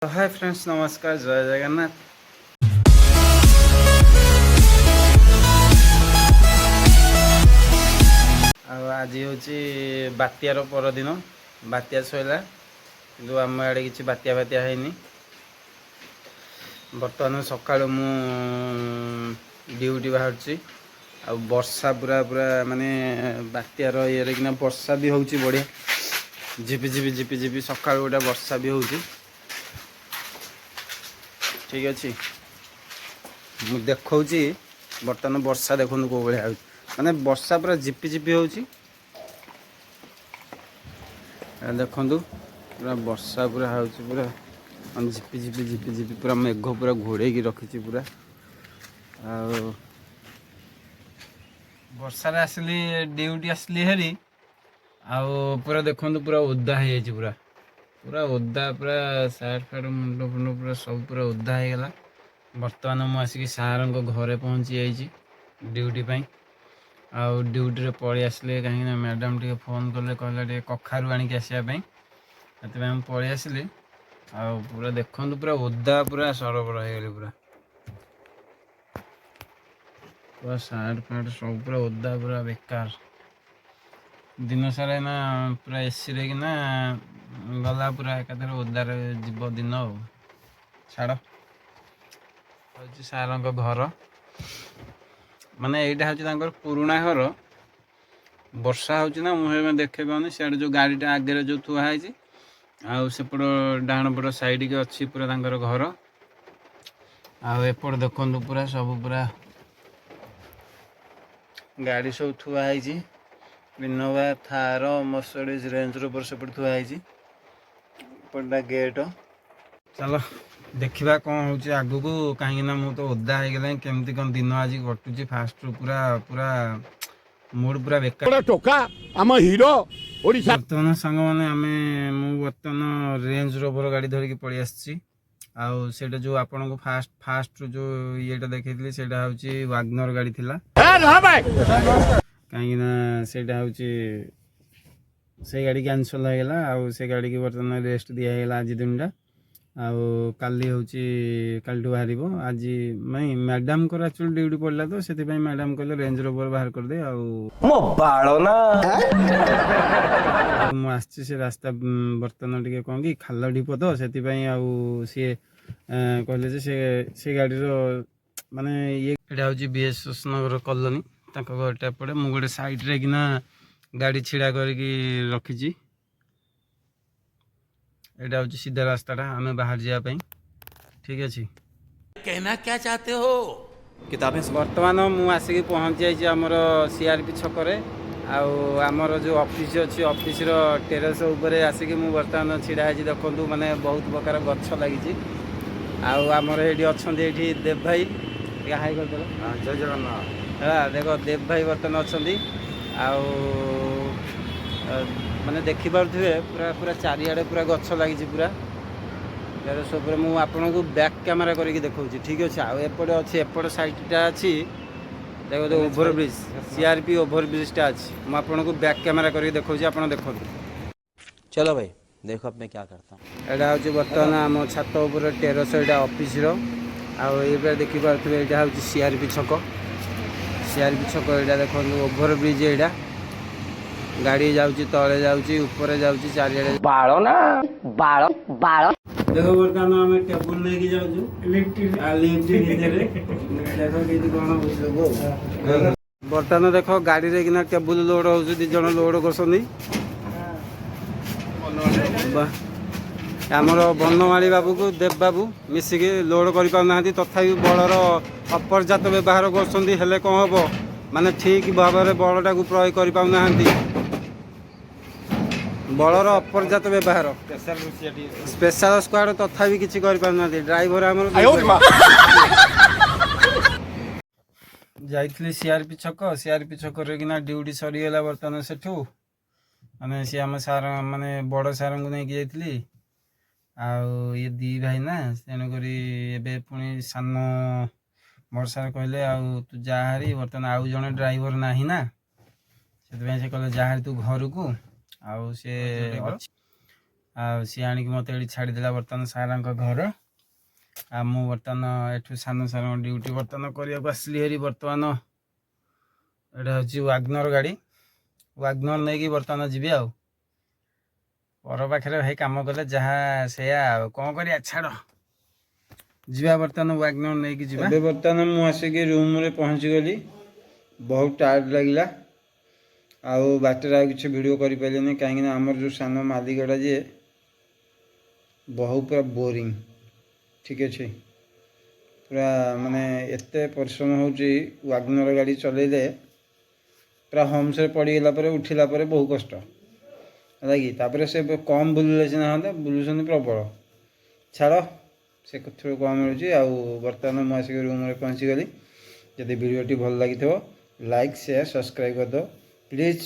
Hi friends, नमस्कार, जय जगन्नाथ। आज हूँ बात्यार परदिन। बात्या सैला कि आम आड़े किसी बात्या बात्या है। बर्तमान सका मु ड्यूटी बाहर आ वर्षा पूरा पूरा माने बात्यार ये कि वर्षा भी हूँ बढ़िया। झिपि झिपि झिपि झिपि सका गोटे वर्षा भी हूँ। ठीक अच्छे मु देखी बर्तमान वर्षा देखो कौ भाया माने वर्षा पूरा झिपि झिपि हूँ। देखु पूरा वर्षा पूरा हूँ पूरा झिपि झिपि झिपि झिपि पूरा मेघ पूरा घोड़े रखी पूरा। वर्षा आसली ड्यूटी आसली हेरी पूरा देखु पूरा ओदा है पूरा पूरा ओदा पूरा सार्ट फार्ट मुंड फुंड पूरा सब पूरा ओदा हो गला। बर्तमान मुझे सार घरे पहुँची जाइए ड्यूटी पाई। आउ ड्यूटी रे पलि आसले कहीं मैडम टे फोन कले कहले कखारू आणिक आसापी से पलि आसली। पूरा देखु पूरा ओदा पूरा सरबर हो गली पूरा पूरा सार्ट फार्ट सब पूरा ओदा पूरा बेकार। दिन सारा ना पूरा एसी रे किना गला पूरा एकाथर ओदार जीव दिन छाड़ हूँ सार घर माने यहाँ हूँ पुराणा घर। वर्षा हूँ ना मुझे देखे पाऊनी सियाड़े जो गाड़ीटा आगे जो थुआई आउट डाण पट साइड के अच्छी पूरा घर आउट देखु पूरा सब पूरा गाड़ी सब थुआई Innova Thar Mercedes Range Rover सेपट थुआई पटा गेट। चलो देखा कौन हूँ आगू को कहीं मु तो ओदा हो गला केमती कौन दिन आज कटुची फास्ट पूरा पूरा मूड पूरा बेकार टोका आम हीरो बर्तमान सांग मैंने आम बर्तमान रेंज रोवर गाड़ी धरिकी पलि आसी आउटा जो आपन को फास्ट फास्ट जो ये देखी से हूँ वागनर गाड़ी थी कहीं हूँ से गाड़ी कैंसल हो गला से गाड़ी की बर्तमान रेस्ट दिगला आज दिनटा काली हूँ काल बाहर आज नहीं मैडम को एक्चुअली ड्यूटी पड़ा तो से मैडम कहले रेंज रोवर बाहर कर दे मुझे रास्ता बर्तमान टे कौन कि खाल ढीप तो से सी कहले से गाड़ी माने ये हूँ बीएस नगर कॉलोनी घर पड़े मुझे गोटे साइड्रे किना गाड़ी छिड़ा करके रखी। यहाँ हूँ सीधा रास्ताटा आम बाहर जावाई। ठीक अच्छे कहना क्या चाहते हो किताबें बर्तमान मुझे आसिक पहुँची जाइए आमर सीआरपी छकरे आमर जो ऑफिस अच्छी ऑफिस टेरेस उपरे आसिक मु बर्तमान छिड़ा देखु माने बहुत प्रकार गछ लगी आमर ये अच्छा ये देव भाई हाई कर जय जगन्नाथ है देख देव भाई बर्तमान अच्छा माने देखी पारे पूरा पूरा चारिआडे पूरा गछ लगी पूरा टेरेस उपर मु आपन को बैक कैमेरा करके देखा। ठीक अच्छे आपटे अच्छी एपट साइडटा अच्छी देखो तो ओभर ब्रिज सीआरपी ओभर ब्रिजटा अच्छी मुझे को बैक कैमेरा करके देखा आप देखो। चलो भाई देखो अब मैं क्या करता हूँ। यहाँ हूँ बर्तमान आम छात उपर टेरेस यहाँ ऑफिस ये देखिपे यहाँ हूँ सीआरपी छक यहाँ देखो ओभर ब्रिज यहाँ गाड़ी जाऊँगी तले जाऊँगी ऊपर जाऊँगी चारिआडे बाड़ ना बाड़ बाड़ देखो बर्तमान आम टेबुल लेके जाऊँ बर्तमान देख गाड़ी रे किना टेबुल लोड हो दीज लोड कर आमर बनमाली बाबू को देव बाबू मिसिकी लोड कर पाना तथापि बलर अपर्याप्त व्यवहार कर कौन हम माने ठीक भाव में बलटा को प्रयोग कर पाना बलर अपर्याप्त व्यवहार स्पेशल स्क्वाड तथापि किसी कर ड्राइवर आमर जाइली सीआरपी छक किना ड्यूटी सरीगला बर्तमान सेठू माने सी आम सार माने बड़ सार को लेकिन जाइली ये दी भाई ना तेणुक पुणी सान बड़ सार कहले तू जाहारी बर्तमान आउ जड़े ड्राइवर ना से कहले जाहारी तू घर को ଆଉ ସିଏ ଆଣିକି ମୋତେ ଏଠି ଛାଡ଼ିଦେଲା ବର୍ତ୍ତମାନ ସାର୍ଙ୍କ ଘର। ଆଉ ମୁଁ ବର୍ତ୍ତମାନ ଏଠୁ ସାନ ସାର୍ଙ୍କ ଡ୍ୟୁଟି ବର୍ତ୍ତମାନ କରିବାକୁ ଆସିଲି ହେରି। ବର୍ତ୍ତମାନ ଏଇଟା ହେଉଛି ୱାଗନର ଗାଡ଼ି, ୱାଗନର ନେଇକି ବର୍ତ୍ତମାନ ଯିବି। ଆଉ ପର ପାଖରେ ଭାଇ କାମ କଲେ ଯାହା ସେଇଆ, ଆଉ କ'ଣ କରିବା, ଛାଡ଼ ଯିବା ବର୍ତ୍ତମାନ ୱାଗନର ନେଇକି ଯିବା। ଏବେ ବର୍ତ୍ତମାନ ମୁଁ ଆସିକି ରୁମ୍ରେ ପହଞ୍ଚିଗଲି। ବହୁତ ଟାୟାର୍ଡ ଲାଗିଲା, ଆଉ ବାଟରେ ଆଉ କିଛି ଭିଡ଼ିଓ କରିପାରିଲିନି, କାହିଁକିନା ଆମର ଯେଉଁ ସାନ ମାଲିକଟା ଯିଏ ବହୁତ ପୁରା ବୋରିଂ। ଠିକ୍ ଅଛି, ପୁରା ମାନେ ଏତେ ପରିଶ୍ରମ ହେଉଛି ୱାଗନର ଗାଡ଼ି ଚଲେଇଲେ, ପୁରା ହମ୍ସରେ ପଡ଼ିଗଲା ପରେ ଉଠିଲା ପରେ ବହୁ କଷ୍ଟ ହେଲା କି। ତାପରେ ସେ କମ୍ ବୁଲିଲେ ସିନା ହନ୍ତା, ବୁଲୁଛନ୍ତି ପ୍ରବଳ। ଛାଡ଼, ସେ କଥାରୁ କ'ଣ ମିଳୁଛି। ଆଉ ବର୍ତ୍ତମାନ ମୁଁ ଆସିକି ରୁମ୍ରେ ପହଞ୍ଚିଗଲି। ଯଦି ଭିଡ଼ିଓଟି ଭଲ ଲାଗିଥିବ ଲାଇକ୍ ସେୟାର ସବସ୍କ୍ରାଇବ୍ କରିଦେବ ପ୍ଲିଜ୍।